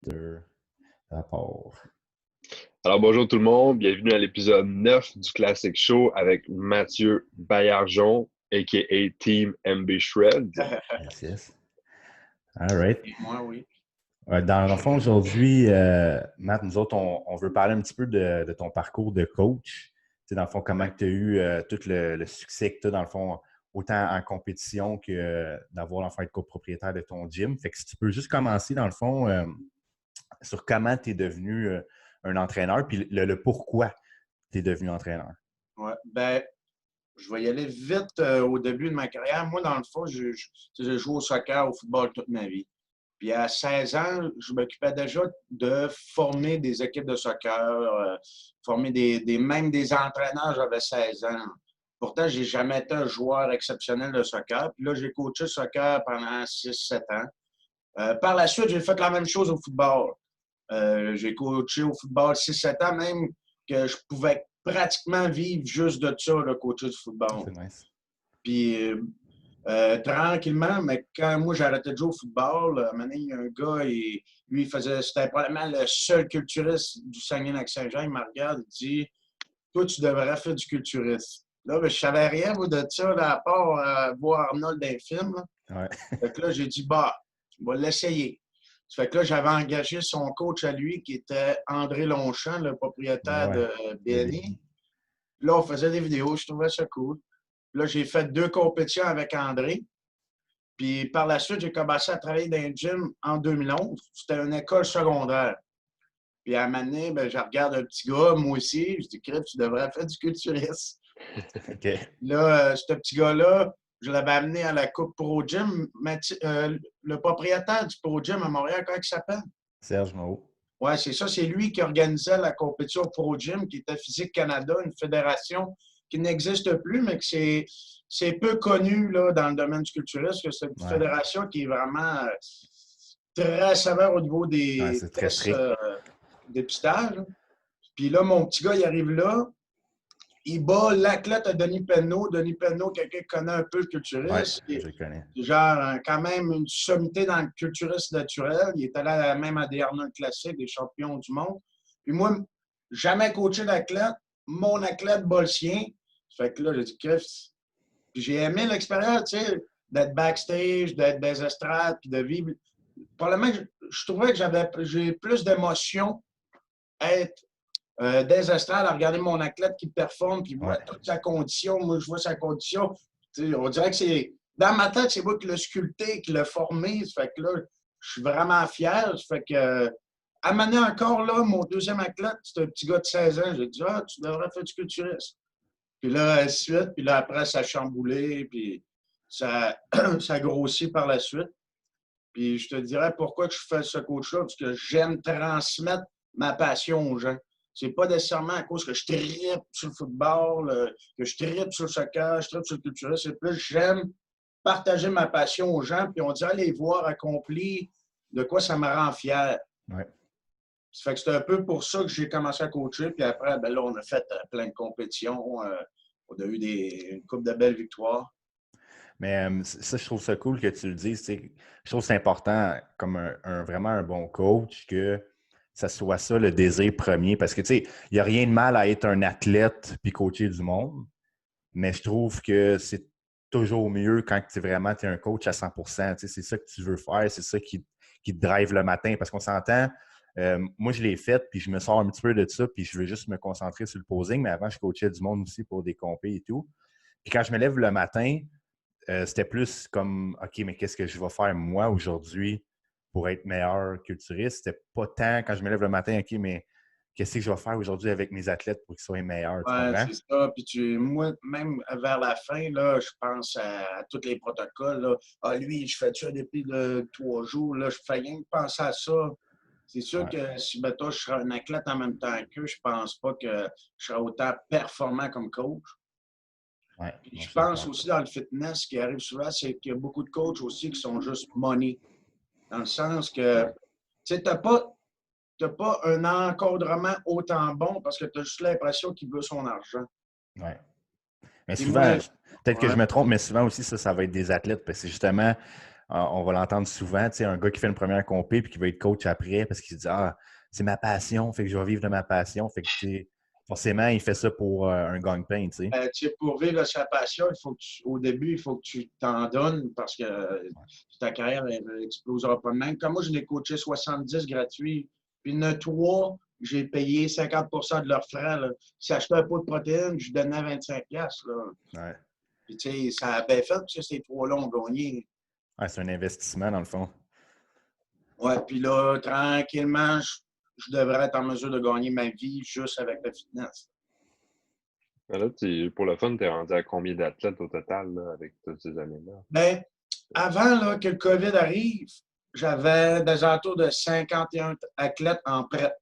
de rapport. Alors bonjour tout le monde, bienvenue à l'épisode 9 du Classic Show avec Mathieu Baillargeon, a.k.a. Team MB Shred. Yes, yes. All right. Et moi, oui. Dans le fond, aujourd'hui, Matt, nous autres, on veut parler un petit peu de ton parcours de coach. Tu sais, dans le fond, comment tu as eu tout le succès que tu as, dans le fond, autant en compétition que d'avoir l'enfant être copropriétaire de ton gym. Fait que si tu peux juste commencer, dans le fond, sur comment tu es devenu un entraîneur, puis le pourquoi tu es devenu entraîneur. Ouais. Ben, je vais y aller vite au début de ma carrière. Moi, dans le fond, j'ai joué au soccer, au football toute ma vie. Puis à 16 ans, je m'occupais déjà de former des équipes de soccer, former même des entraîneurs, j'avais 16 ans. Pourtant, je n'ai jamais été un joueur exceptionnel de soccer. Puis là, j'ai coaché le soccer pendant 6-7 ans. Par la suite, j'ai fait la même chose au football. J'ai coaché au football 6-7 ans, même que je pouvais pratiquement vivre juste de ça, le coacher du football. C'est nice. Puis, tranquillement, mais quand moi, j'ai arrêté de jouer au football, à un moment donné, il y a un gars, lui, c'était probablement le seul culturiste du Saguenay-Lac-Saint-Jean. Il me regarde, il dit « Toi, tu devrais faire du culturisme. » Là, ben, je savais rien moi, de ça, là, à part voir Arnold dans les films. Là. Ouais. Fait que là, j'ai dit « Bah, je vais l'essayer. » Ça fait que là, j'avais engagé son coach à lui, qui était André Longchamp, le propriétaire de BNI. Là, on faisait des vidéos, je trouvais ça cool. Là, j'ai fait 2 compétitions avec André. Puis par la suite, j'ai commencé à travailler dans un gym en 2011. C'était une école secondaire. Puis à un moment donné, ben, je regarde un petit gars, moi aussi. Je dis, Crip, tu devrais faire du culturisme. OK. Là, ce petit gars-là, je l'avais amené à la Coupe Pro Gym. Le propriétaire du Pro Gym à Montréal, comment il s'appelle? Serge Mahot. Oui, c'est ça. C'est lui qui organisait la compétition Pro Gym, qui était Physique Canada, une fédération qui n'existe plus, mais que c'est peu connu là, dans le domaine du culturisme. C'est une fédération qui est vraiment très sévère au niveau des tests dépistage. Puis là, mon petit gars, il arrive là. Il bat l'athlète à Denis Penneau. Denis Penneau, quelqu'un qui connaît un peu le culturisme. Oui, je le connais. Genre, quand même, une sommité dans le culturisme naturel. Il est allé même à des Arnold Classiques, des champions du monde. Puis moi, jamais coaché d'athlète. Mon athlète bat le sien. Fait que là, j'ai dit, Chris. Puis j'ai aimé l'expérience, tu sais, d'être backstage, d'être des estrades, puis de vivre. Probablement, je trouvais que j'ai plus d'émotion à être des estrades, à regarder mon athlète qui performe, puis voir toute sa condition. Moi, je vois sa condition. On dirait que c'est. Dans ma tête, c'est moi qui l'ai sculpté, qui l'ai formé. Ça fait que là, je suis vraiment fier. Ça fait que. À mener encore, là, mon deuxième athlète, c'est un petit gars de 16 ans. J'ai dit, ah, tu devrais faire du culturisme. Puis là, ensuite, puis là, après, ça a chamboulé, puis ça a grossi par la suite. Puis je te dirais pourquoi je fais ce coach-là, parce que j'aime transmettre ma passion aux gens. C'est pas nécessairement à cause que je trippe sur le football, que je trippe sur le soccer, je trippe sur le culturisme. C'est plus j'aime partager ma passion aux gens, puis on dirait les voir accomplir, de quoi ça me rend fier. Ouais. Ça fait que c'est un peu pour ça que j'ai commencé à coacher, puis après, ben là, on a fait plein de compétitions. On a eu une couple de belles victoires. Mais ça, je trouve ça cool que tu le dises. Je trouve que c'est important, comme vraiment un bon coach, que ça soit ça le désir premier. Parce que, tu sais, il n'y a rien de mal à être un athlète puis coacher du monde. Mais je trouve que c'est toujours mieux quand tu es un coach à 100%. C'est ça que tu veux faire, c'est ça qui te drive le matin. Parce qu'on s'entend, moi, je l'ai fait, puis je me sors un petit peu de ça, puis je veux juste me concentrer sur le posing. Mais avant, je coachais du monde aussi pour des compés et tout. Puis quand je me lève le matin, c'était plus comme, OK, mais qu'est-ce que je vais faire moi aujourd'hui pour être meilleur culturiste? C'était pas tant quand je me lève le matin, OK, mais qu'est-ce que je vais faire aujourd'hui avec mes athlètes pour qu'ils soient meilleurs? Oui, c'est ça. Puis moi, même vers la fin, là, je pense à tous les protocoles. Là. Ah, lui, je fais ça depuis 3 jours. Là, je fais rien que penser à ça. C'est sûr que si mettons, je serais un athlète en même temps qu'eux, je pense pas que je serais autant performant comme coach. Ouais, je pense aussi dans le fitness, ce qui arrive souvent, c'est qu'il y a beaucoup de coachs aussi qui sont juste money. Dans le sens que, tu sais, tu n'as pas un encadrement autant bon parce que tu as juste l'impression qu'il veut son argent. Oui. Mais souvent, peut-être que je me trompe, mais souvent aussi, ça va être des athlètes. Parce que justement, on va l'entendre souvent, tu sais, un gars qui fait une première compé puis qui va être coach après parce qu'il se dit ah, c'est ma passion, fait que je vais vivre de ma passion. Fait que tu sais, forcément, il fait ça pour un gagne-pain, tu sais. Tu sais, pour vivre de sa passion, au début, il faut que tu t'en donnes parce que ta carrière n'explosera pas de même. Comme moi, je l'ai coaché 70 gratuits. Puis il y en a 3, j'ai payé 50 de leurs frais. Là. Si j'achetais un pot de protéines, je donnais 25 là. Ouais. Puis tu sais, ça a bien fait parce que ces 3-là ont gagné. Ouais, c'est un investissement, dans le fond. Ouais, puis là, tranquillement, je devrais être en mesure de gagner ma vie juste avec le fitness. Là, pour le fun, tu es rendu à combien d'athlètes au total là, avec toutes ces années-là? Bien, avant là, que le COVID arrive, j'avais des alentours de 51 athlètes en prêt.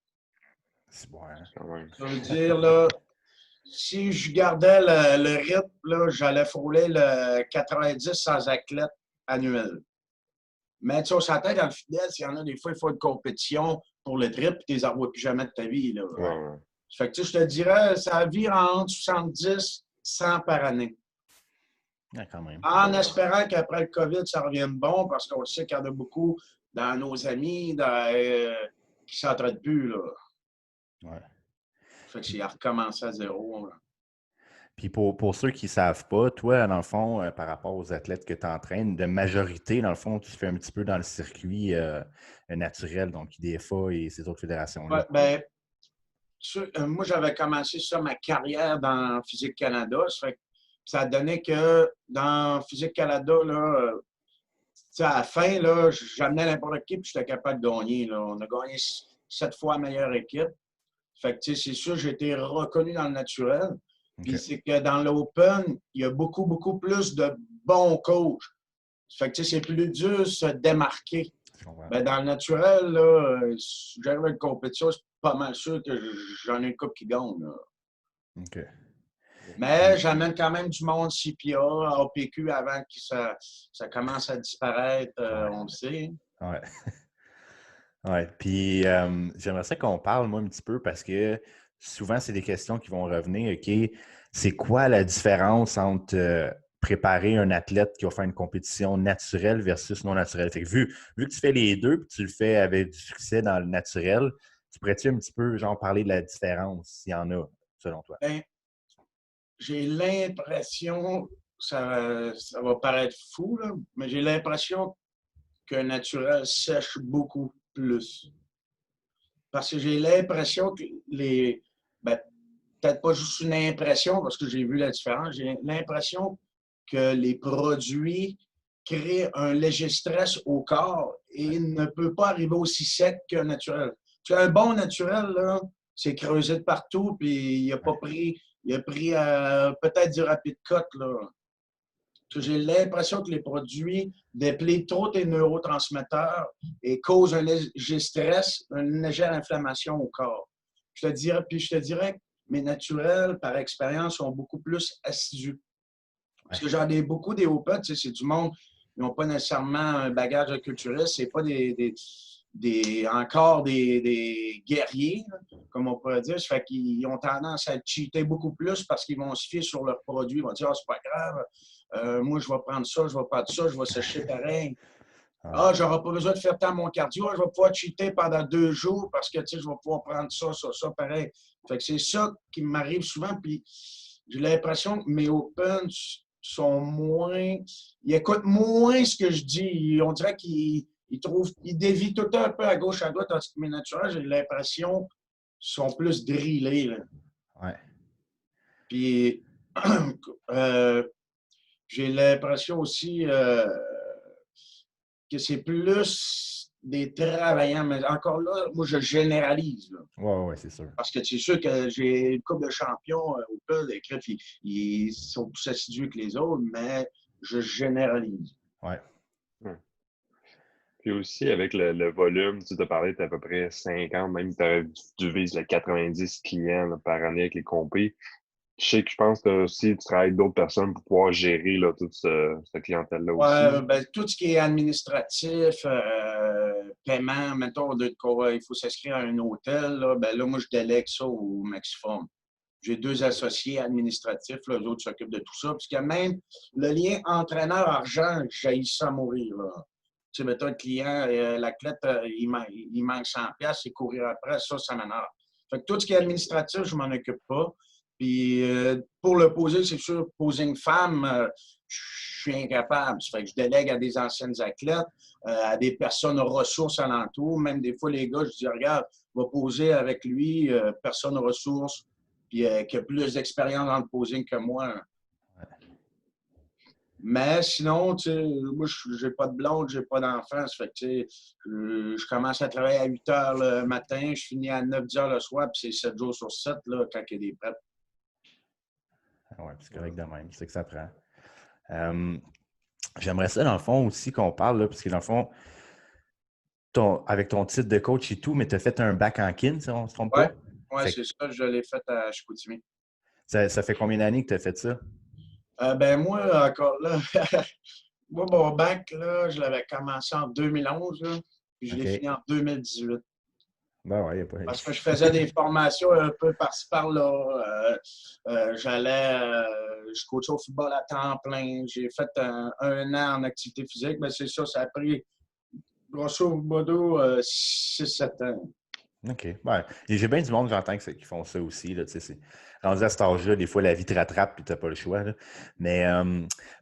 C'est bon, hein? Quand même. Ça veut dire, là, si je gardais le rythme, là, j'allais frôler le 90 sans athlètes annuels. Mais tu sais, on s'entend dans le fitness, il y en a des fois, il faut une compétition pour le trip, puis tu les revois plus jamais de ta vie. Là. Ouais. Fait que tu sais, je te dirais, ça vire entre 70 100 par année. Ouais, quand même. En espérant qu'après le COVID, ça revienne bon, parce qu'on sait qu'il y en a beaucoup dans nos amis qui ne s'entraident plus. Là. Ouais. Fait que c'est à recommencer à zéro. Là. Puis pour ceux qui ne savent pas, toi, dans le fond, par rapport aux athlètes que tu entraînes, de majorité, dans le fond, tu fais un petit peu dans le circuit naturel, donc IDFA et ces autres fédérations-là. Ouais, ben, moi, j'avais commencé ça, ma carrière dans Physique Canada. Ça a donné que dans Physique Canada, là, à la fin, là, j'amenais n'importe qui et j'étais capable de gagner. Là. On a gagné 7 fois la meilleure équipe. Fait que, c'est sûr, j'ai été reconnu dans le naturel. Puis c'est que dans l'Open, il y a beaucoup, beaucoup plus de bons coachs. Fait que, c'est plus dur de se démarquer. Ben, dans le naturel, là, si j'arrive à une compétition, c'est pas mal sûr que j'en ai une couple qui gagne. Là. OK. Mais j'amène quand même du monde CPA, APQ avant que ça commence à disparaître, on le sait. Ouais. Ouais. Puis j'aimerais ça qu'on parle, moi, un petit peu parce que souvent, c'est des questions qui vont revenir. OK, c'est quoi la différence entre préparer un athlète qui va faire une compétition naturelle versus non naturelle? Fait que vu que tu fais les deux et tu le fais avec du succès dans le naturel, tu pourrais-tu un petit peu genre parler de la différence, s'il y en a, selon toi? Ben, j'ai l'impression, ça va paraître fou, là, mais j'ai l'impression qu'un naturel sèche beaucoup plus. Parce que j'ai l'impression que ben, peut-être pas juste une impression, parce que j'ai vu la différence, j'ai l'impression que les produits créent un léger stress au corps et ne peut pas arriver aussi sec qu'un naturel. Tu as un bon naturel, là, c'est creusé de partout, puis il a pris peut-être du rapid cut, là. J'ai l'impression que les produits déplient trop tes neurotransmetteurs et causent un léger stress, une légère inflammation au corps. Je te dirais que mes naturels, par expérience, sont beaucoup plus assidus. Parce que j'en ai beaucoup des Open, tu sais, c'est du monde, ils n'ont pas nécessairement un bagage de culturiste, c'est pas encore des guerriers, là, comme on pourrait dire. Ça fait qu'ils ont tendance à cheater beaucoup plus parce qu'ils vont se fier sur leurs produits. Ils vont dire, c'est pas grave, moi, je vais prendre ça, je vais prendre ça, je vais sécher pareil. J'aurai pas besoin de faire tant mon cardio, je vais pouvoir cheater pendant 2 jours parce que, je vais pouvoir prendre ça, pareil. Fait que c'est ça qui m'arrive souvent, puis j'ai l'impression que mes Open sont moins... Ils écoutent moins ce que je dis. On dirait qu'ils dévient tout le temps un peu à gauche, à droite, tandis que mes naturels, j'ai l'impression sont plus drillés. Là. Ouais. Puis, j'ai l'impression aussi que c'est plus des travaillants. Mais encore là, moi, je généralise. Ouais, c'est sûr. Parce que c'est sûr que j'ai une couple de champions au Open, les crèves, ils sont plus assidus que les autres, mais je généralise. Ouais. Puis aussi, avec le volume, tu t'as parlé d'à peu près 50, même tu vises le 90 clients là, par année avec les compés. Je pense que aussi, tu travailles avec d'autres personnes pour pouvoir gérer là, toute cette clientèle-là aussi. Ouais, ben, tout ce qui est administratif, paiement, mettons, il faut s'inscrire à un hôtel, là, ben là, moi, je délègue ça au maximum. J'ai 2 associés administratifs, là, eux autres s'occupent de tout ça. Parce que même le lien entraîneur-argent, j'haïs ça à mourir. Là. sais, mettons, le client, l'athlète, il manque 100$, c'est courir après, ça m'énerve. Fait que tout ce qui est administratif, je m'en occupe pas. Puis pour le poser, c'est sûr, poser une femme, je suis incapable. Ça fait que je délègue à des anciennes athlètes, à des personnes aux ressources alentour. Même des fois, les gars, je dis, regarde, va poser avec lui, personne aux ressources, puis qui a plus d'expérience dans le posing que moi. Mais sinon, tu sais, moi, j'ai pas de blonde, j'ai pas d'enfant. Ça fait que, tu sais, je commence à travailler à 8 heures le matin, je finis à 9-10 heures le soir, puis c'est 7 jours sur 7, là, quand il y a des prêts. Oui, c'est correct de même. C'est que ça prend. J'aimerais ça, dans le fond, aussi qu'on parle, là, parce que dans le fond, avec ton titre de coach et tout, mais tu as fait un bac en kin, si on ne se trompe Oui, pas? ouais, c'est ça, je l'ai fait à Chicoutimi. Ça fait combien d'années que tu as fait ça? Ben moi, encore là, moi, mon bac, là, je l'avais commencé en 2011, là, puis je l'ai OK. fini en 2018. Ben ouais, il n'y a pas. Parce que je faisais des formations un peu par-ci par-là. Je coachais au football à temps plein. J'ai fait un an en activité physique, mais c'est ça, ça a pris grosso modo 6-7 ans. OK. Ouais. Et j'ai bien du monde, j'entends, qui font ça aussi. Là, tu sais, rendu à cet âge-là, des fois, la vie te rattrape et tu n'as pas le choix. Là. Mais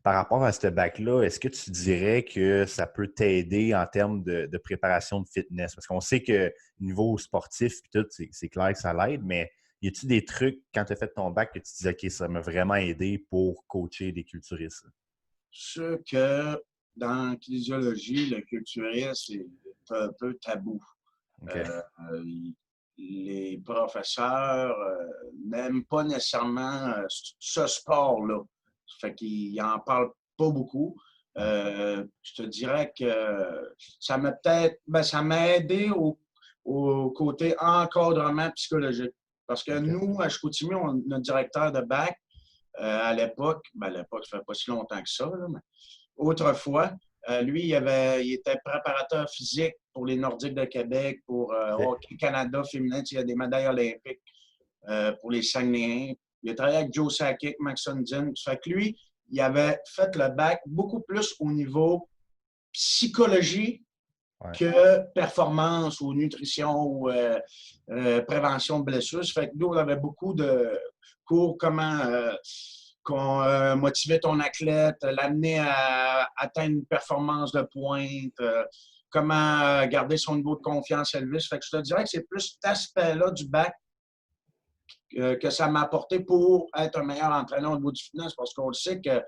par rapport à ce bac-là, est-ce que tu dirais que ça peut t'aider en termes de préparation de fitness? Parce qu'on sait que niveau sportif, puis tout, c'est clair que ça l'aide, mais y a-tu des trucs, quand tu as fait ton bac, que tu te disais, OK, ça m'a vraiment aidé pour coacher des culturistes? Ce que dans l'kinésiologie, le culturisme, c'est un peu tabou. OK. Euh, les professeurs n'aiment pas nécessairement ce sport-là. Fait qu'ils n'en parlent pas beaucoup. Je te dirais que ça m'a ça m'a aidé au côté encadrement psychologique. Parce que OK. nous, à Chicoutimi, notre directeur de bac, à l'époque, ça fait pas si longtemps que ça, là, mais autrefois, lui, il était préparateur physique pour les Nordiques de Québec, pour Hockey Canada féminin. Il y a des médailles olympiques pour les Saguenayens. Il a travaillé avec Joe Sakic, Max Sundin. Ça fait que lui, il avait fait le bac beaucoup plus au niveau psychologie que performance ou nutrition ou prévention de blessures. Ça fait que nous, on avait beaucoup de cours comment motiver ton athlète, l'amener à atteindre une performance de pointe, comment garder son niveau de confiance élevé. Ça fait que je te dirais que c'est plus cet aspect-là du bac que ça m'a apporté pour être un meilleur entraîneur au niveau du fitness, parce qu'on le sait que la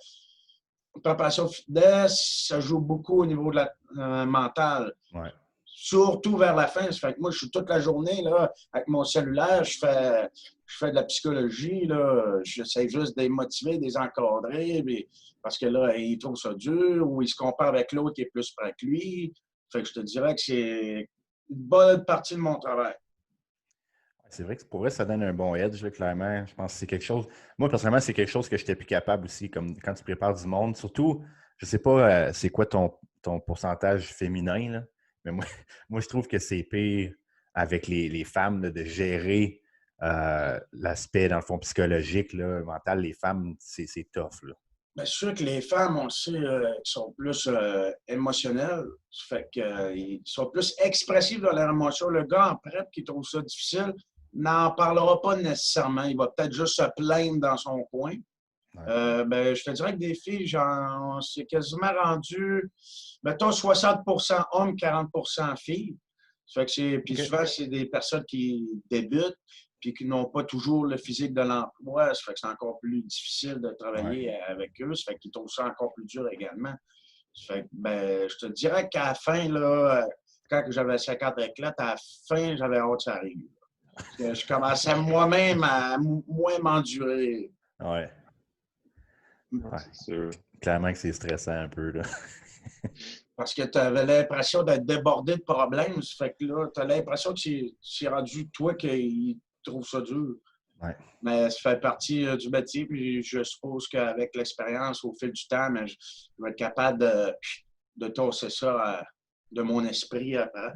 préparation fitness, ça joue beaucoup au niveau de la mentale. Ouais. Surtout vers la fin. Ça fait que moi, je suis toute la journée là, avec mon cellulaire, je fais de la psychologie. J'essaie juste de les motiver, de les encadrer, parce que là, ils trouvent ça dur ou ils se comparent avec l'autre qui est plus près que lui. Fait que je te dirais que c'est une bonne partie de mon travail. C'est vrai que pour vrai, ça donne un bon edge, là, clairement. Je pense que c'est quelque chose. Moi, personnellement, c'est quelque chose que j'étais plus capable aussi, comme quand tu prépares du monde. Surtout, je sais pas c'est quoi ton pourcentage féminin, là, mais moi, moi, je trouve que c'est pire avec les femmes là, de gérer l'aspect, dans le fond, psychologique, là, mental. Les femmes, c'est tough. Là. Bien sûr que les femmes, on le sait, sont plus émotionnelles. Ça fait qu'ils sont plus expressifs dans leurs émotions. Le gars en prep qui trouve ça difficile n'en parlera pas nécessairement. Il va peut-être juste se plaindre dans son coin. Ouais. Je te dirais que des filles, c'est quasiment rendu, mettons, 60% hommes, 40% filles. Ça fait que puis souvent, c'est des personnes qui débutent puis qui n'ont pas toujours le physique de l'emploi. Ça fait que c'est encore plus difficile de travailler avec eux. Ça fait qu'ils trouvent ça encore plus dur également. Ça fait que, je te dirais qu'à la fin, là, quand j'avais 50 athlètes, à la fin, j'avais hâte que ça arrive. Je commençais moi-même à moins m'endurer. Ouais. C'est sûr. Clairement que c'est stressant un peu. Là. Parce que tu avais l'impression d'être débordé de problèmes. Ça fait que là, tu as l'impression que c'est rendu toi qui trouve ça dur. Ouais. Mais ça fait partie du métier. Puis je suppose qu'avec l'expérience, au fil du temps, je vais être capable de tosser ça de mon esprit après.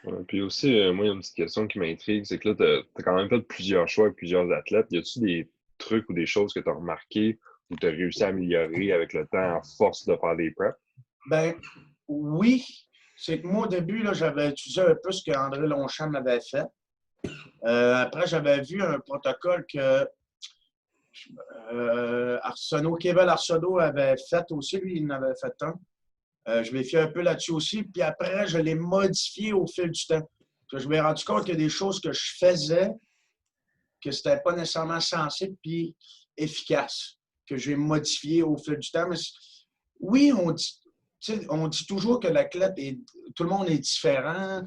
Ouais, puis aussi, moi, il y a une petite question qui m'intrigue, c'est que là, tu as quand même fait plusieurs choix avec plusieurs athlètes. Y a-tu des trucs ou des choses que tu as remarquées ou tu as réussi à améliorer avec le temps à force de faire des preps? Bien, Oui, c'est que moi, au début, là, j'avais utilisé un peu ce qu'André Longchamp m'avait fait. Après, j'avais vu un protocole que Kevel Arsenault avait fait aussi. Lui, il en avait fait un. Je m'ai fait un peu là-dessus aussi. Puis après, je l'ai modifié au fil du temps. Parce que je me suis rendu compte qu'il y a des choses que je faisais que c'était pas nécessairement sensé puis efficace, que j'ai modifié au fil du temps. Mais oui, on dit toujours que l'athlète tout le monde est différent,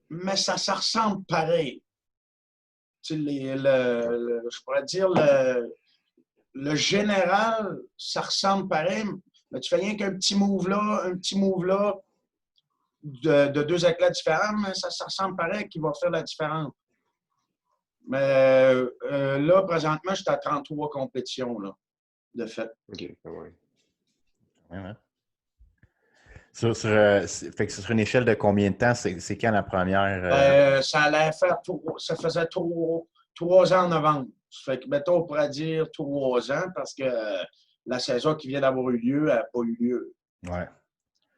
mais ça ressemble pareil. Je pourrais dire le général, ça ressemble pareil, mais tu fais rien qu'un petit move là, un petit move là de deux athlètes différents, mais ça ressemble pareil qui va faire la différence. Mais là, présentement, je suis à 33 compétitions là, de fait. OK, quand même. Ouais. Fait que sur une échelle de combien de temps, c'est quand la première? Ça faisait 3 ans en novembre. Ça fait que, mettons, on pourrait dire 3 ans parce que la saison qui vient d'avoir eu lieu n'a pas eu lieu. Ouais.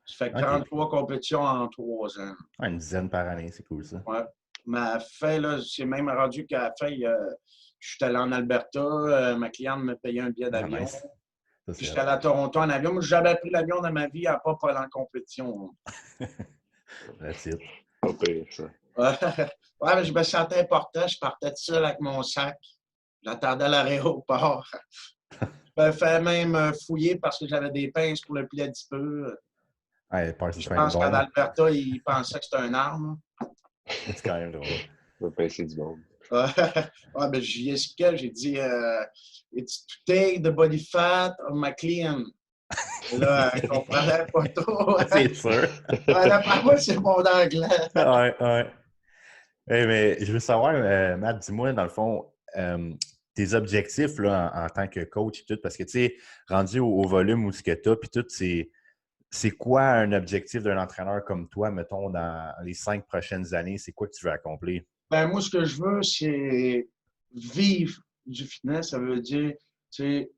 Ça fait que OK. 33 compétitions en 3 ans. Ouais, une dizaine par année, c'est cool ça. Ouais. Mais à la fin, là, c'est même rendu qu'à la fin, je suis allé en Alberta, ma cliente me payait un billet d'avion. Nice. Ça, Puis j'étais allé à Toronto en avion. Moi, j'ai jamais pris l'avion dans ma vie à part pour aller en compétition. That's it. Pas pire, ça. Ouais, mais je me sentais important. Je partais tout seul avec mon sac. J'attendais à l'aéroport. Je me fais même fouiller parce que j'avais des pinces pour le plier un petit peu. Ouais, Je c'est pense qu'en bon. Alberta, ils pensaient que c'était une arme. C'est quand même drôle. Je vais pincer du monde. Ouais, ben, j'y expliquais, j'ai dit It's to take the body fat of my client. Et là, elle comprenait pas trop. C'est sûr. D'après moi, c'est mon anglais. Ouais. Hey, mais je veux savoir, Matt, dis-moi, dans le fond, tes objectifs là, en tant que coach et tout, parce que tu sais, rendu au volume où ce que tu as, puis tout, c'est quoi un objectif d'un entraîneur comme toi, mettons, dans les 5 prochaines années? C'est quoi que tu veux accomplir? Ben, moi, ce que je veux, c'est vivre du fitness. Ça veut dire, tu sais,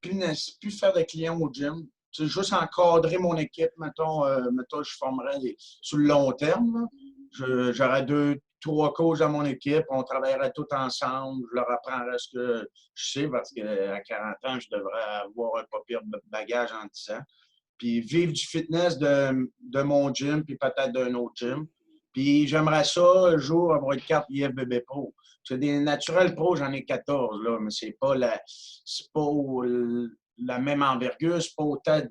plus faire de clients au gym. C'est juste encadrer mon équipe. Mettons je formerais sur le long terme. J'aurais 2, 3 coachs dans mon équipe. On travaillerait tous ensemble. Je leur apprendrais ce que je sais parce qu'à 40 ans, je devrais avoir un pas pire bagage en 10 ans. Puis vivre du fitness de mon gym, puis peut-être d'un autre gym. Puis j'aimerais ça, un jour, avoir une carte IFBB Pro. C'est des naturels pro, j'en ai 14, là, mais c'est pas la même envergure, c'est pas autant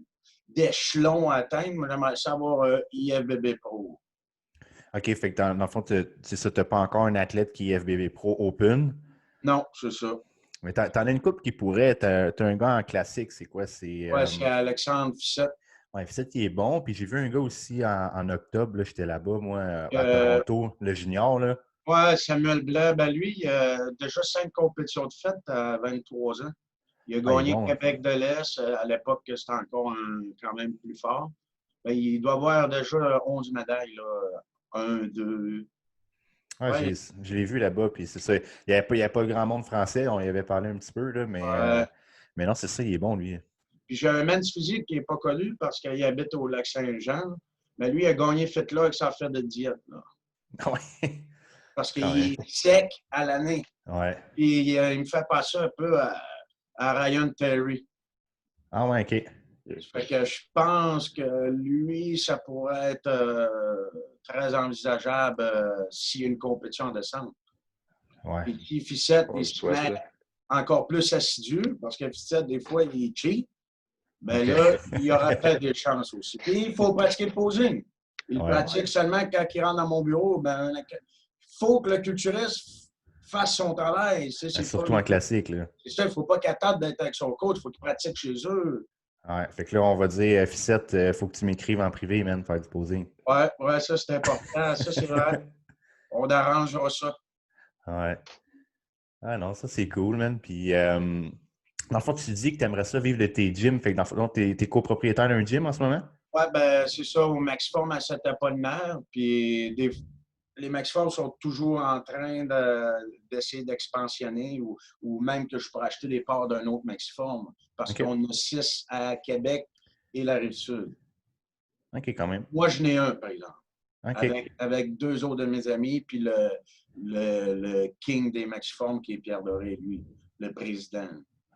d'échelons à atteindre. Moi, j'aimerais savoir IFBB Pro. OK, fait que dans le fond, c'est ça, tu n'as pas encore un athlète qui est FBB Pro Open. Non, c'est ça. Mais tu en as une couple qui pourrait. Tu as un gars en classique, c'est quoi? C'est Alexandre Fissette. Ouais, Fissette, il est bon. Puis j'ai vu un gars aussi en octobre, là, j'étais là-bas, moi, à Euh, Toronto, le junior, là. ouais, Samuel Blais, ben lui, il a déjà 5 compétitions de fête à 23 ans. Il a Ah, il est gagné bon. Québec de l'Est. À l'époque, c'était encore quand même plus fort. Ben, il doit avoir déjà 11 médailles, là. 1, 2. Ouais, Ouais, je l'ai vu là-bas, puis c'est ça. Il n'y avait pas grand monde français, on y avait parlé un petit peu, là, ouais. mais non, c'est ça, il est bon, lui. Puis j'ai un men's physique qui n'est pas connu parce qu'il habite au Lac-Saint-Jean. Mais lui, il a gagné Fit-là avec sa faire de diète. Là. Ouais, Parce quand qu'il même. est sec à l'année. Ouais. Puis il me fait passer un peu à Ryan Terry. Ah ouais, OK. Fait que je pense que lui, ça pourrait être très envisageable s'il y a une compétition en décembre. Ouais. Puis qui Fissette, On il le se souhaite, met là. encore plus assidu parce que Fissette, des fois, il est cheap. Mais OK. là, il y aura peut-être des chances aussi. Puis il faut pratiquer le posing. Il Ouais. pratique seulement quand il rentre dans mon bureau. Ben, il faut que le culturiste fasse son travail. C'est Surtout en classique, là. C'est ça, il ne faut pas qu'il attende d'être avec son coach, il faut qu'il pratique chez eux. Ouais. Fait que là, on va dire, Fissette, il faut que tu m'écrives en privé, man, faire du posing. Ouais, ça c'est important. Ça, c'est vrai. On arrangera ça. Ouais. Ah non, ça, c'est cool, man. Puis, dans le fond, tu dis que tu aimerais ça vivre de tes gyms. Fait que dans le fond, tu es copropriétaire d'un gym en ce moment? Ouais, ben, c'est ça, au Maxform à Saint-Apollinaire. Puis les Maxform sont toujours en train d'essayer d'expansionner ou même que je pourrais acheter des parts d'un autre Maxiform parce OK. qu'on a 6 à Québec et la Rive-Sud. OK, quand même. Moi, je n'ai un, par exemple. OK. Avec 2 autres de mes amis, puis le king des maxiformes qui est Pierre Doré, lui, le président.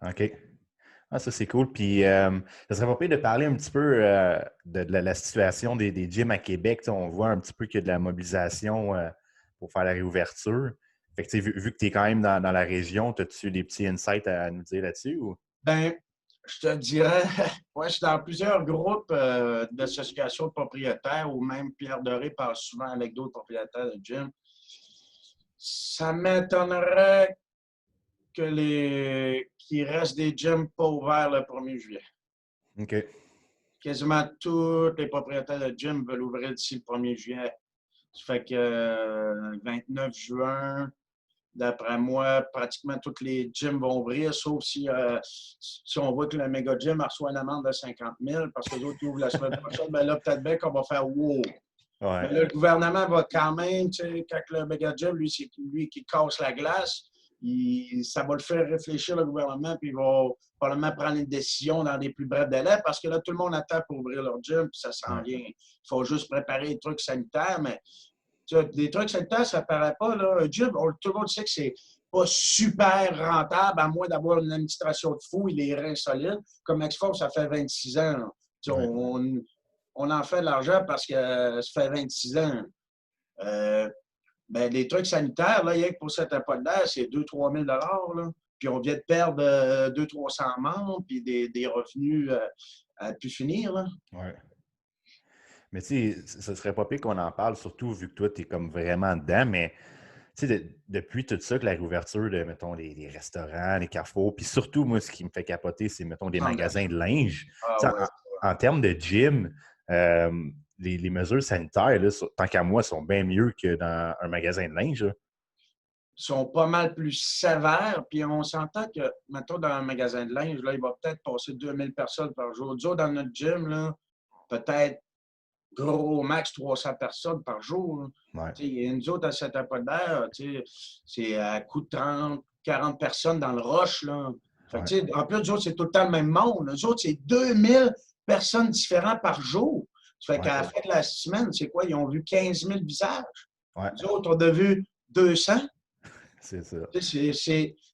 OK. Ah, ça, c'est cool. Puis, ça serait pas pire de parler un petit peu de la situation des gyms à Québec. Tu sais, on voit un petit peu qu'il y a de la mobilisation pour faire la réouverture. Fait que, tu sais, vu que tu es quand même dans la région, as-tu des petits insights à nous dire là-dessus? Ou? Ben, je te dirais, ouais, je suis dans plusieurs groupes d'associations de propriétaires ou même Pierre Doré parle souvent avec d'autres propriétaires de gym. Ça m'étonnerait qu'il reste des gyms pas ouverts le 1er juillet. OK. Quasiment tous les propriétaires de gym veulent ouvrir d'ici le 1er juillet. Ça fait que le 29 juin, d'après moi, pratiquement tous les gyms vont ouvrir, sauf si on voit que le méga gym reçoit une amende de 50 000 parce que les autres ouvrent la semaine prochaine. Ben là, peut-être bien qu'on va faire wow. Ouais. Mais là, le gouvernement va quand même, tu sais, quand le méga gym, lui, c'est lui qui casse la glace. Ça va le faire réfléchir, le gouvernement, puis il va probablement prendre une décision dans des plus brefs délais parce que là, tout le monde attend pour ouvrir leur gym, puis ça s'en vient. Il faut juste préparer les trucs sanitaires, mais des trucs sanitaires, ça ne paraît pas. Là. Un gym, tout le monde sait que c'est pas super rentable, à moins d'avoir une administration de fou et des reins solides. Comme Exform, ça fait 26 ans. On en fait de l'argent parce que ça fait 26 ans. Ben, les trucs sanitaires, là, rien que pour cette époque-là, c'est 2 000 à 3 000 là. Puis on vient de perdre 200-300 membres, puis des revenus à plus finir. Là. Ouais. Mais tu sais, ce serait pas pire qu'on en parle, surtout vu que toi, tu es comme vraiment dedans, mais tu sais, depuis tout ça, que la réouverture de, mettons, les restaurants, les carrefours, puis surtout, moi, ce qui me fait capoter, c'est, mettons, des magasins de linge. Ah, ouais. En termes de gym, les mesures sanitaires, là, tant qu'à moi, sont bien mieux que dans un magasin de linge. Là. Sont pas mal plus sévères. Puis on s'entend que, mettons, dans un magasin de linge, là, il va peut-être passer 2000 personnes par jour. Nous autres, dans notre gym, là, peut-être gros max 300 personnes par jour. Ouais. Nous autres, à cette époque-là, c'est à coup de 30, 40 personnes dans le rush. Là. Fait que, en plus, nous autres, c'est tout le temps le même monde. Nous autres, c'est 2000 personnes différentes par jour. Ça fait qu'à la fin de la semaine, c'est quoi? Ils ont vu 15 000 visages. Ouais. Nous autres, on a vu 200. C'est ça.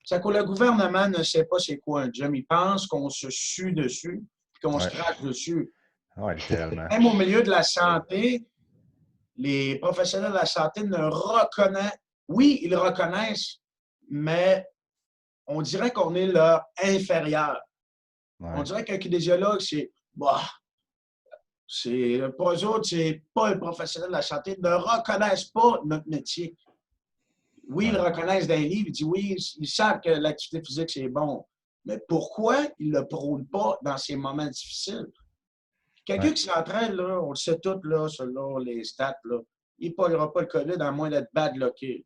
Ça que le gouvernement ne sait pas c'est quoi un gym. Il pense qu'on se sue dessus et qu'on se crache dessus. Oui, littéralement. Même au milieu de la santé, les professionnels de la santé ne reconnaissent. Oui, ils reconnaissent, mais on dirait qu'on est leur inférieur. Ouais. On dirait qu'un kinésiologue, c'est. Bah, pour eux autres, c'est pas un professionnel de la santé. Ils ne reconnaissent pas notre métier. Oui, ils le reconnaissent dans les livres. Ils disent oui, ils savent que l'activité physique, c'est bon. Mais pourquoi ils ne le prônent pas dans ces moments difficiles? Quelqu'un qui s'entraîne, là, on le sait tous, là, selon les stats, là, il ne pognera pas le COVID à moins d'être badlocké.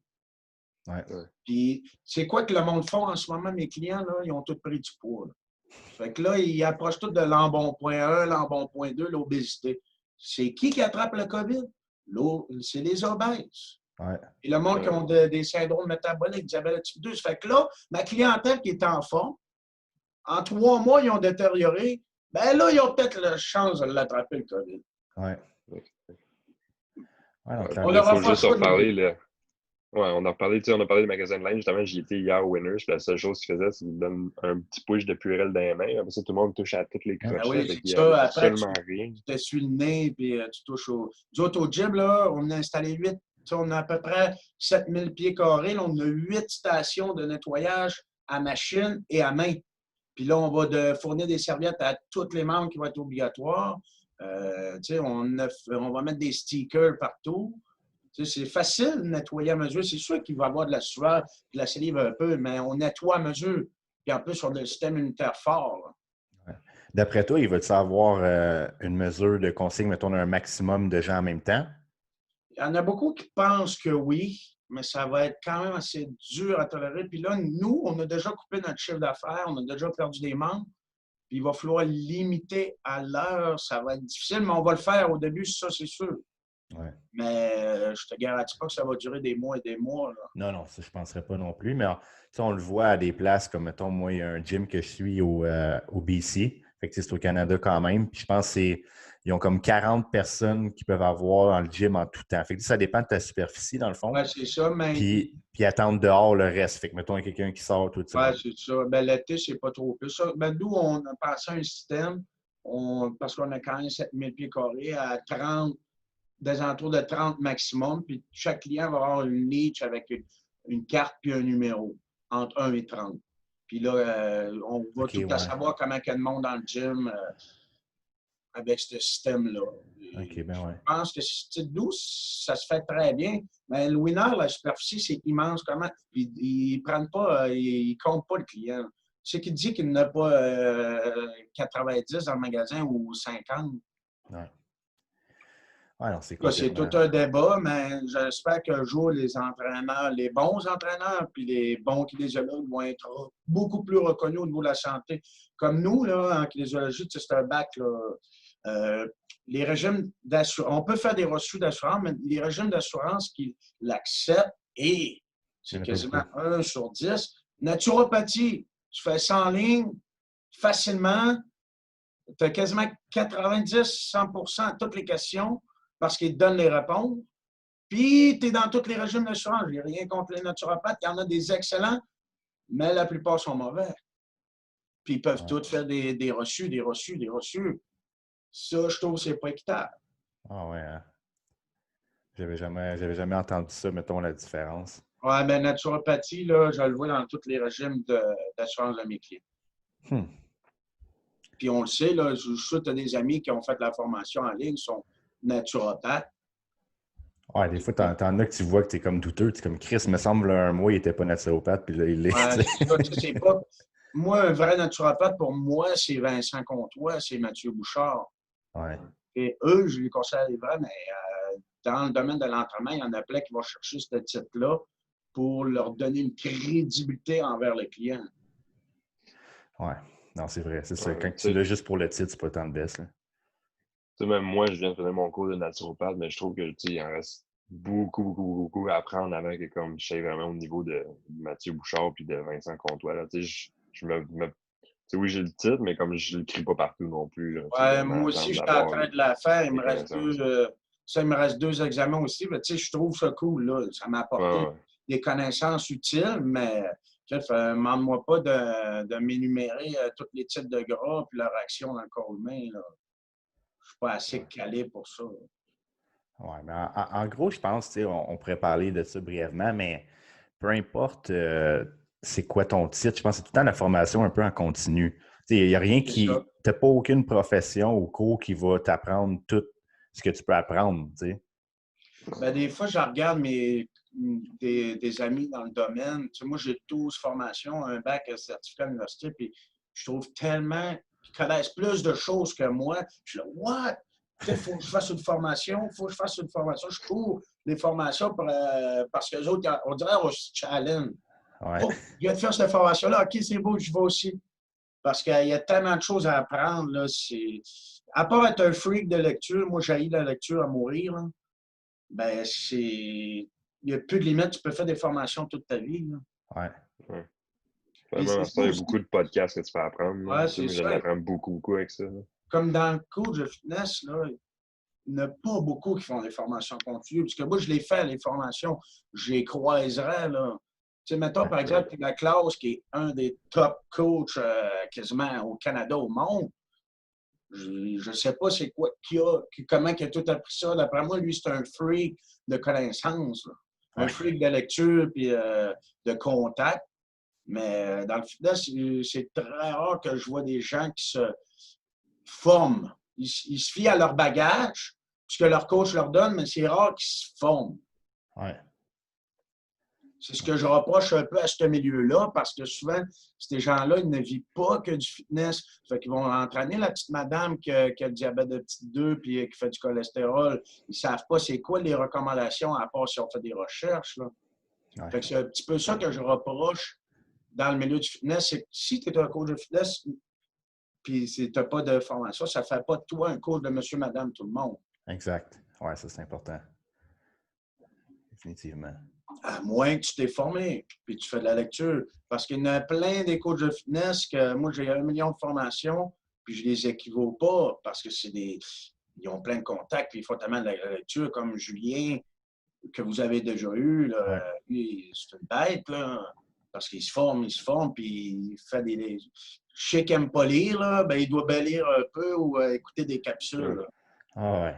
Ouais. Puis, c'est quoi que le monde font en ce moment, mes clients, là, ils ont tous pris du poids. Là. Fait que là, ils approchent tous de l'embonpoint 1, l'embonpoint 2, l'obésité. C'est qui attrape le COVID? C'est les obèses. Ouais. Et le monde qui ont des syndromes métaboliques, diabète type 2. Ça fait que là, ma clientèle qui est en forme, en 3 mois, ils ont détérioré. Ben là, ils ont peut-être la chance de l'attraper, le COVID. Ouais. On leur a juste reparler, là. Ouais, on a parlé des magasins de linge. Justement, j'y étais hier au Winners, puis la seule chose qu'ils faisaient, c'est qu'ils donnent un petit push de Purell dans les mains. Après ça, tout le monde touche à toutes les crochets. Oui, avec ça. Après, absolument rien. Tu t'essuies le nez, puis tu touches au... Nous autres, au gym, là, on a installé 8. On a à peu près 7000 pieds carrés. Là, on a 8 stations de nettoyage à machine et à main. Puis là, on va fournir des serviettes à tous les membres qui vont être obligatoires. On va mettre des stickers partout. C'est facile de nettoyer à mesure. C'est sûr qu'il va y avoir de la sueur, de la salive un peu, mais on nettoie à mesure. Puis en plus, on a le système immunitaire fort. Ouais. D'après toi, il va-tu avoir une mesure de consigne, mettons, un maximum de gens en même temps? Il y en a beaucoup qui pensent que oui, mais ça va être quand même assez dur à tolérer. Puis là, nous, on a déjà coupé notre chiffre d'affaires, on a déjà perdu des membres. Puis il va falloir limiter à l'heure. Ça va être difficile, mais on va le faire au début, ça, c'est sûr. Ouais. Mais je te garantis pas que ça va durer des mois et des mois. Là. Non, ça, je ne penserais pas non plus. Mais on le voit à des places comme, mettons, moi, il y a un gym que je suis au BC. Fait que c'est au Canada quand même. Puis je pense qu'ils ont comme 40 personnes qui peuvent avoir dans le gym en tout temps. Fait que ça dépend de ta superficie, dans le fond. Ouais, c'est ça, mais Puis attendre dehors le reste. Fait que mettons, il y a quelqu'un qui sort, tout ça. ouais, c'est ça. Ben, l'été, c'est pas trop plus ça. Ben, nous, on a passé un système, parce qu'on a quand même 7000 pieds carrés à 30, des alentours de 30 maximum. Puis chaque client va avoir une niche avec une carte puis un numéro entre 1 et 30. Puis là, on va tout à savoir comment il y a de monde dans le gym avec ce système-là. OK, ben ouais. Je pense que nous, ça se fait très bien. Mais le winner, la superficie, c'est immense. Comment? Puis, ils prennent pas, ils comptent pas le client. C'est qui dit qu'il n'a pas 90 dans le magasin ou 50. Ouais. Ouais, non, c'est C'est tout un débat, mais j'espère qu'un jour, les entraîneurs, les bons entraîneurs, puis les bons kinésiologues vont être beaucoup plus reconnus au niveau de la santé. Comme nous, là, en kinésiologie, c'est un bac, là, les régimes d'assurance, on peut faire des reçus d'assurance, mais les régimes d'assurance qui l'acceptent, et c'est quasiment 1 sur 10. Naturopathie, tu fais 100 lignes facilement, tu as quasiment 90-100% de toutes les questions parce qu'ils te donnent les réponses. Puis, tu es dans tous les régimes d'assurance. Je n'ai rien contre les naturopathes. Il y en a des excellents, mais la plupart sont mauvais. Puis, ils peuvent tous faire des reçus. Ça, je trouve que c'est pas équitable. Ah ouais, hein? J'avais jamais entendu ça, mettons, la différence. Ouais, mais naturopathie, là, je le vois dans tous les régimes d'assurance de mes clients. Puis on le sait, là, je suis sûr que tu as des amis qui ont fait la formation en ligne, sont naturopathes. Ouais, des fois, t'en as que tu vois que tu es comme douteux. Tu es comme Chris, me semble, un mois, il n'était pas naturopathe, puis là, il l'est. C'est pas... Moi, un vrai naturopathe, pour moi, c'est Vincent Comtois, c'est Mathieu Bouchard. Ouais. Et eux, je les considère les vrais, mais dans le domaine de l'entraînement, il y en a plein qui vont chercher ce titre-là pour leur donner une crédibilité envers le client. Ouais. Non, c'est vrai. C'est ça. Quand tu l'as juste pour le titre, c'est pas tant de baisse. Même moi, je viens de faire mon cours de naturopathe, mais je trouve que il en reste beaucoup à apprendre avant que comme je sais vraiment au niveau de Mathieu Bouchard puis de Vincent Comtois. Là, oui, j'ai le titre, mais comme je ne le crie pas partout non plus. Là, ouais, moi aussi, je suis en train de la faire. Il me reste 2 examens aussi. Mais, je trouve ça cool. Là. Ça m'a apporté des connaissances utiles, mais ne demande-moi pas de m'énumérer tous les types de gras et leur action dans le corps humain. Là. Je ne suis pas assez calé pour ça. Oui, mais en gros, je pense, on pourrait parler de ça brièvement, mais peu importe c'est quoi ton titre, je pense que c'est tout le temps la formation un peu en continu. Il n'y a rien qui. Tu n'as pas aucune profession ou cours qui va t'apprendre tout ce que tu peux apprendre. Ben, des fois, je regarde des amis dans le domaine. Moi, j'ai 12 formations, un bac, un certificat à l'université, puis je trouve tellement qu'ils connaissent plus de choses que moi. Je suis là, what? Il faut que je fasse une formation, Je cours les formations parce qu'eux autres, on dirait qu'on se challenge. Ouais. Oh, je viens de faire cette formation-là. OK, c'est beau, je vais aussi. Parce qu'il y a tellement de choses à apprendre. Là, à part être un freak de lecture, moi, j'haïs la lecture à mourir. Là. Ben, il n'y a plus de limite. Tu peux faire des formations toute ta vie. Là. Ouais. Même ça, il y a beaucoup de podcasts que tu peux apprendre. Ouais, c'est ça. J'apprends beaucoup avec ça. Là. Comme dans le coach de fitness, là, il n'y en a pas beaucoup qui font des formations continues. Parce que moi, je les fais, les formations. Je les croiserais. Là. Tu sais, mettons, par exemple, la classe qui est un des top coachs quasiment au Canada, au monde. Je ne sais pas c'est quoi comment il a tout appris ça. D'après moi, lui, c'est un freak de connaissances. Un freak de lecture puis de contact. Mais dans le fitness, c'est très rare que je vois des gens qui se forment. Ils se fient à leur bagage, ce que leur coach leur donne, mais c'est rare qu'ils se forment. Ouais. C'est ce que je reproche un peu à ce milieu-là, parce que souvent, ces gens-là, ils ne vivent pas que du fitness. Fait qu'ils vont entraîner la petite madame qui a le diabète de type 2 puis qui fait du cholestérol. Ils ne savent pas c'est quoi les recommandations, à part si on fait des recherches. Là. Ouais. Fait que c'est un petit peu ça que je reproche dans le milieu du fitness. C'est que si tu es un coach de fitness puis tu n'as pas de formation, ça ne fait pas de toi un coach de monsieur, madame, tout le monde. Exact. Oui, ça, c'est important. Définitivement. À moins que tu t'es formé, puis tu fais de la lecture. Parce qu'il y en a plein des coachs de fitness que moi, j'ai 1 million de formations, Puis je les équivaut pas parce que ils ont plein de contacts, puis ils font tellement de la lecture, comme Julien, que vous avez déjà eu. Là, Ouais. lui, c'est une bête, là, parce qu'il se forme, puis il fait des. Je sais qu'il n'aime pas lire, là, ben, il doit bien lire un peu ou écouter des capsules. Ouais. Là. Ah ouais.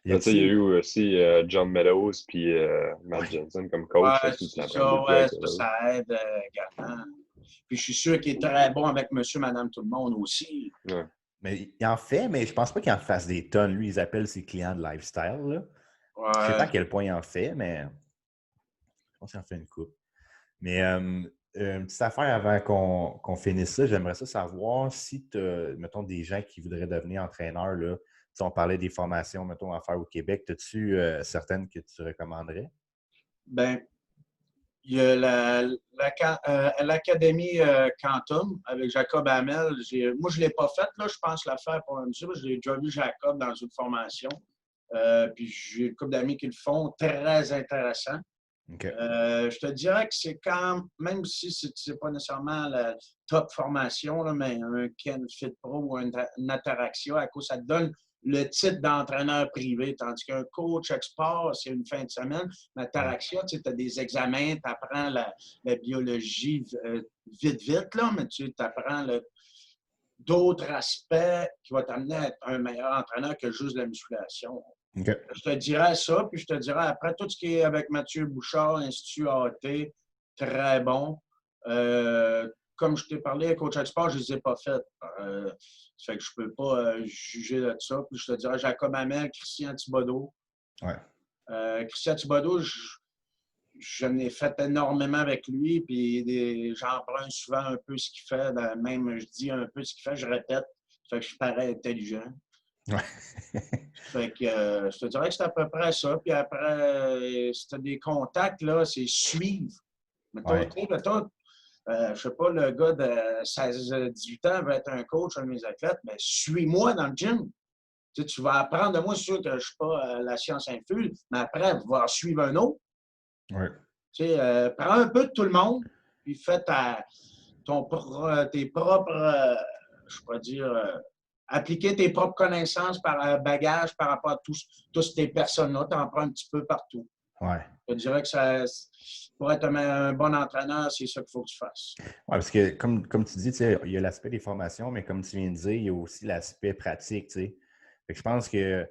Y Ben, tu sais, il y a a-tu... eu aussi John Meadows puis Matt Jensen comme coach Ouais, aussi, c'est ça apprend ça, beaucoup ouais, avec eux. ça aide également. Puis je suis sûr qu'il est très bon avec monsieur, madame, tout le monde aussi. Ouais. Mais il en fait, mais je pense pas qu'il en fasse des tonnes. Lui, ils appellent ses clients de lifestyle, là. Je sais pas à Ouais. quel point il en fait, mais je pense qu'il en fait une coupe. Mais une petite affaire avant qu'on finisse ça, j'aimerais ça savoir si tu as, mettons, des gens qui voudraient devenir entraîneurs, là. Si on parlait des formations, mettons, à faire au Québec, as-tu certaines que tu recommanderais? Ben, il y a l'Académie Quantum avec Jacob Hamel. Moi, je ne l'ai pas faite, là. Je pense la faire pour un monsieur. J'ai déjà vu Jacob dans une formation. Puis j'ai une couple d'amis qui le font. Très intéressant. OK. Je te dirais que c'est quand même si ce n'est pas nécessairement la top formation, là, mais un Ken Fit Pro ou une Ataraxia, à cause ça te donne le titre d'entraîneur privé, tandis qu'un coach export, c'est une fin de semaine. L'Ataraxia, tu as des examens, tu apprends la biologie vite, là, mais tu apprends d'autres aspects qui vont t'amener à être un meilleur entraîneur que juste la musculation. OK. Je te dirais ça, puis je te dirais après tout ce qui est avec Mathieu Bouchard, Institut AT, très bon. Comme je t'ai parlé, Coach Export, je ne les ai pas faites. Ça fait que je ne peux pas juger de ça. Puis je te dirais Jacob Hamel, Christian Thibodeau. Ouais. Christian Thibodeau, je n'ai fait énormément avec lui, puis j'emprunte souvent un peu ce qu'il fait. Même je dis un peu ce qu'il fait, je répète. Ça fait que je parais intelligent. Ouais. Fait que je te dirais que c'est à peu près ça. Puis après, si tu as des contacts, là, c'est suivre. Mettons, Ouais. tu sais, mettons, je sais pas, le gars de 16-18 ans veut être un coach, un de mes athlètes, mais suis-moi dans le gym. Tu sais, tu vas apprendre de moi, c'est sûr que je ne suis pas la science infuse, mais après, tu vas suivre un autre. Ouais. Tu sais, prends un peu de tout le monde, puis fais tes propres, je pourrais dire, appliquer tes propres connaissances par bagage par rapport à toutes ces personnes-là. Tu en prends un petit peu partout. Ouais. Je dirais que pour être un bon entraîneur, c'est ça qu'il faut que tu fasses. Ouais, parce que comme tu dis, tu sais, il y a l'aspect des formations, mais comme tu viens de dire, il y a aussi l'aspect pratique, tu sais. Fait que je pense que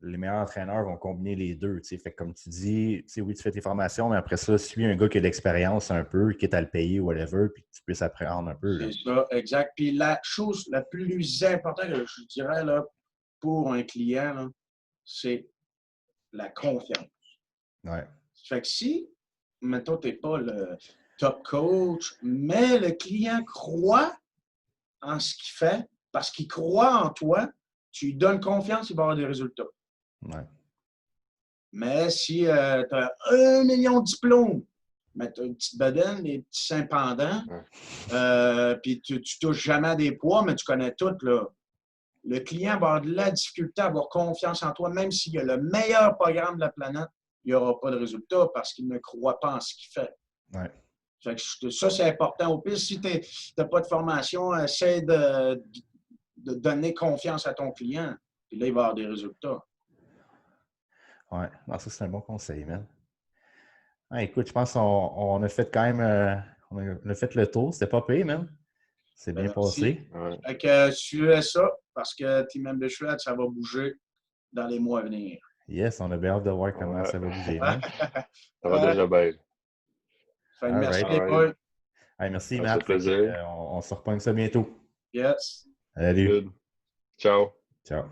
les meilleurs entraîneurs vont combiner les deux, tu sais. Fait que comme tu dis, tu sais, oui, tu fais tes formations, mais après ça, suis un gars qui a de l'expérience un peu, qui est à le payer ou whatever, puis que tu puisses apprendre un peu, là. C'est ça, exact. Puis la chose la plus importante que je dirais là, pour un client, là, c'est la confiance. Ouais. Fait que si, mettons, tu n'es pas le top coach, mais le client croit en ce qu'il fait, parce qu'il croit en toi, tu lui donnes confiance, il va avoir des résultats. Ouais. Mais si tu as 1 million de diplômes, mais tu as une petite bedaine, des petits seins pendants, puis tu touches jamais à des poids, mais tu connais tout, là. Le client va avoir de la difficulté à avoir confiance en toi, même s'il y a le meilleur programme de la planète, il n'y aura pas de résultat parce qu'il ne croit pas en ce qu'il fait. Ouais. Fait que ça, c'est important. Au pire, si tu n'as pas de formation, essaie de donner confiance à ton client. Puis là, il va avoir des résultats. Ouais. Non, ça, c'est un bon conseil, man. Ouais, écoute, je pense qu'on a fait quand même on a fait le tour. C'était pas pire, man. C'est Ben, bien merci. passé. Ouais. Fait que suivez ça parce que Team Ambition, ça va bouger dans les mois à venir. Yes, on a bien hâte de voir comment Ouais. ça va bouger, man. Ça va déjà bien. Fait que All merci right. les All boys. right. Hey, merci, Ça fait Matt. Fait que, plaisir. on se reprend ça bientôt. Yes. Salut. Good. Ciao. Ciao.